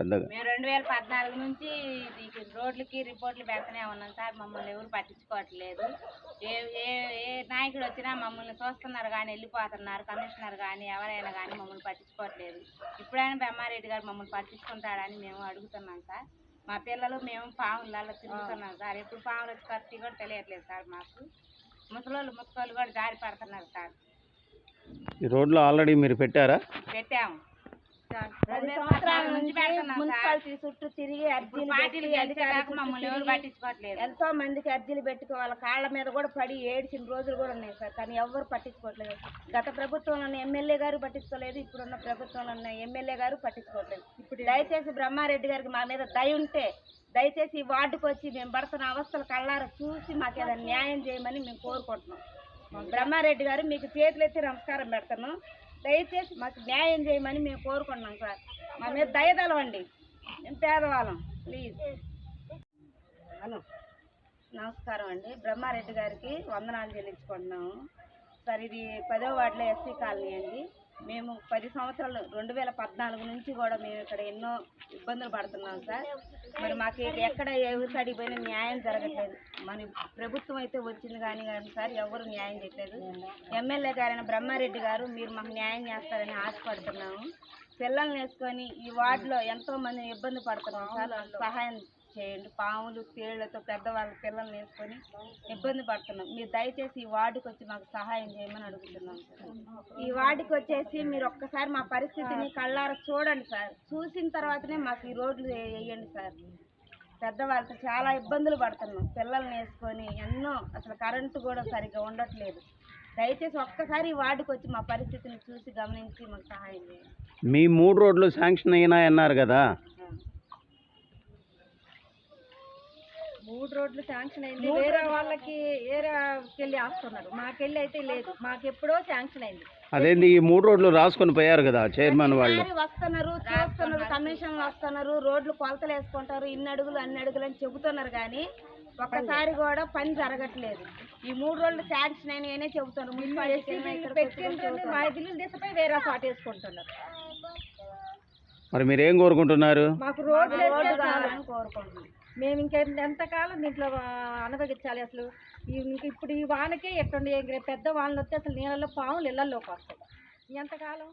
పెద్దగా? మేము 2014 నుంచి రోడ్లకి రిపోర్ట్లు పెడుతూనే ఉన్నాం సార్. మమ్మల్ని ఎవరు పట్టించుకోవట్లేదు. ఏ ఏ ఏ నాయకుడు వచ్చినా మమ్మల్ని చూస్తున్నారు కానీ వెళ్ళిపోతున్నారు. కమిషనర్ కానీ ఎవరైనా కానీ మమ్మల్ని పట్టించుకోవట్లేదు. ఇప్పుడైనా బ్రహ్మారెడ్డి గారు మమ్మల్ని పట్టించుకుంటాడని మేము అడుగుతున్నాం సార్. మా పిల్లలు మేము పాములలో తిరుగుతున్నాం సార్. ఎప్పుడు పాములు వచ్చి కత్తి కూడా తెలియట్లేదు సార్ మాకు. ముసలోళ్ళు కూడా జారి పడుతున్నారు సార్. ఈ రోడ్లో ఆల్రెడీ మీరు పెట్టారా? పెట్టాము. 10 సంవత్సరాల నుంచి మున్సిపాలిటీ చుట్టూ తిరిగి మమ్మల్ని ఎవరు పట్టించుకోవట్లేదు. ఎంతో మందికి అర్జీలు పెట్టుకోవాలి. కాళ్ళ మీద కూడా పడి ఏడ్చిన రోజులు కూడా ఉన్నాయి సార్. కానీ ఎవరు పట్టించుకోవట్లేదు. గత ప్రభుత్వంలో ఉన్న ఎమ్మెల్యే గారు పట్టించుకోలేదు. ఇప్పుడున్న ప్రభుత్వంలో ఉన్న ఎమ్మెల్యే గారు పట్టించుకోవట్లేదు. దయచేసి బ్రహ్మారెడ్డి గారికి మా మీద దయ ఉంటే దయచేసి ఈ వార్డుకు వచ్చి మేము పడుతున్న అవస్థలు కళ్ళారా చూసి మాకు ఏదైనా న్యాయం చేయమని మేము కోరుకుంటున్నాం. బ్రహ్మారెడ్డి గారు మీకు చేతులెత్తి నమస్కారం పెడతాను. దయచేసి మాకు న్యాయం చేయమని మేము కోరుకుంటున్నాం సార్. మా మీద దయదలవండి. మేము పేదవాళ్ళం. ప్లీజ్. హలో, నమస్కారం అండి. బ్రహ్మారెడ్డి గారికి వందనాలు చెల్లించుకుంటున్నాము సార్. ఇది 10వ వార్డులో ఎస్సీ కాలనీ అండి. మేము 10 సంవత్సరాలు 2014 నుంచి కూడా మేము ఇక్కడ ఎన్నో ఇబ్బందులు పడుతున్నాం సార్. మరి మాకు ఎక్కడ ఎవరి సైడ్కి పోయినా న్యాయం జరగట్లేదు. మన ప్రభుత్వం అయితే వచ్చింది కానీ సార్ ఎవరు న్యాయం చేయట్లేదు. ఎమ్మెల్యే గారైన బ్రహ్మారెడ్డి గారు మీరు మాకు న్యాయం చేస్తారని ఆశపడుతున్నాము. పిల్లల్ని వేసుకొని ఈ వార్డులో ఎంతో మంది ఇబ్బంది పడుతున్నాం సార్. సహాయం చేయండి. పాములు తేళ్లతో పెద్దవాళ్ళ పిల్లల్ని వేసుకొని ఇబ్బంది పడుతున్నాం. మీరు దయచేసి ఈ వార్డుకి వచ్చి మాకు సహాయం చేయమని అడుగుతున్నాం సార్. ఈ వార్డుకి వచ్చేసి మీరు ఒక్కసారి మా పరిస్థితిని కళ్ళారా చూడండి సార్. చూసిన తర్వాతనే మాకు ఈ రోడ్లు వేయండి సార్. పెద్దవాళ్ళతో చాలా ఇబ్బందులు పడుతున్నాం. పిల్లల్ని వేసుకొని ఎన్నో అసలు కరెంటు కూడా సరిగ్గా ఉండట్లేదు. దయచేసి ఒక్కసారి ఈ వార్డుకి వచ్చి మా పరిస్థితిని చూసి గమనించి మాకు సహాయం చేయండి. మీ 3 రోడ్లు శాంక్షన్ అయినాయి అన్నారు కదా? 3 రోడ్లు శాంక్షన్ అయింది. వేరే వాళ్ళకి ఏరాకెళ్ళి ఆస్తున్నారు. మాకెళ్ళి అయితే లేదు. మాకు ఎప్పుడో శాంక్షన్ అయింది. అదేంటి ఈ 3 రోడ్లు రాసుకొని పోయారు కదా చైర్మన్ వాళ్ళు? వస్తున్నారు, చూస్తున్నారు, కమిషన్లు వస్తున్నారు, రోడ్లు కొలతలు వేసుకుంటారు, ఇన్ని అడుగులు అన్ని అడుగులు అని చెబుతున్నారు కానీ ఒక్కసారి కూడా పని జరగట్లేదు. ఈ 3 రోడ్లు శాంక్షన్ అయినా నేనే చెబుతాను. మా బిల్లులు తీసిపోయి వేరే చోట వేసుకుంటున్నారు. మరి మీరేం కోరుకుంటున్నారు? మాకు రోడ్లు కావాలని కోరుకుంటున్నాం. మేము ఎంతకాలం దీంట్లో అనుభవించాలి అసలు? ఇప్పుడు ఈ వానకే ఎట్టుండి పెద్ద వానలు వస్తే అసలు నీళ్ళలో పాములు ఇళ్లలోకి వస్తాయి. ఎంతకాలం?